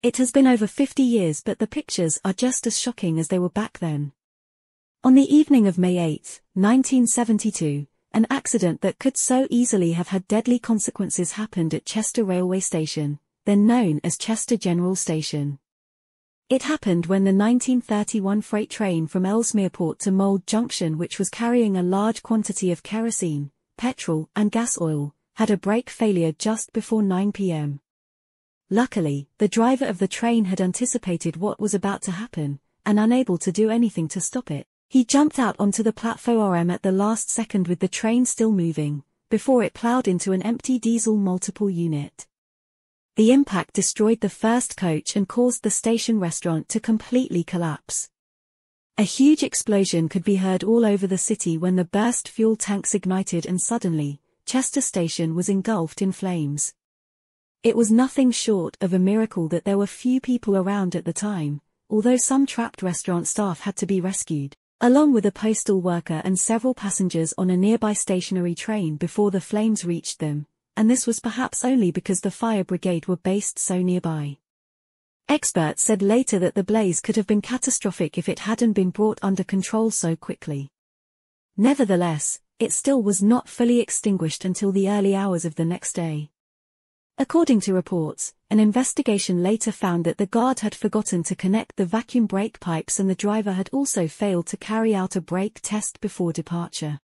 It has been over 50 years, but the pictures are just as shocking as they were back then. On the evening of May 8, 1972, an accident that could so easily have had deadly consequences happened at Chester Railway Station, then known as Chester General Station. It happened when the 1931 freight train from Ellesmere Port to Mould Junction, which was carrying a large quantity of kerosene, petrol and gas oil, had a brake failure just before 9 p.m. Luckily, the driver of the train had anticipated what was about to happen, and unable to do anything to stop it, he jumped out onto the platform at the last second with the train still moving, before it ploughed into an empty diesel multiple unit. The impact destroyed the first coach and caused the station restaurant to completely collapse. A huge explosion could be heard all over the city when the burst fuel tanks ignited, and suddenly, Chester Station was engulfed in flames. It was nothing short of a miracle that there were few people around at the time, although some trapped restaurant staff had to be rescued, along with a postal worker and several passengers on a nearby stationary train before the flames reached them, and this was perhaps only because the fire brigade were based so nearby. Experts said later that the blaze could have been catastrophic if it hadn't been brought under control so quickly. Nevertheless, it still was not fully extinguished until the early hours of the next day. According to reports, an investigation later found that the guard had forgotten to connect the vacuum brake pipes, and the driver had also failed to carry out a brake test before departure.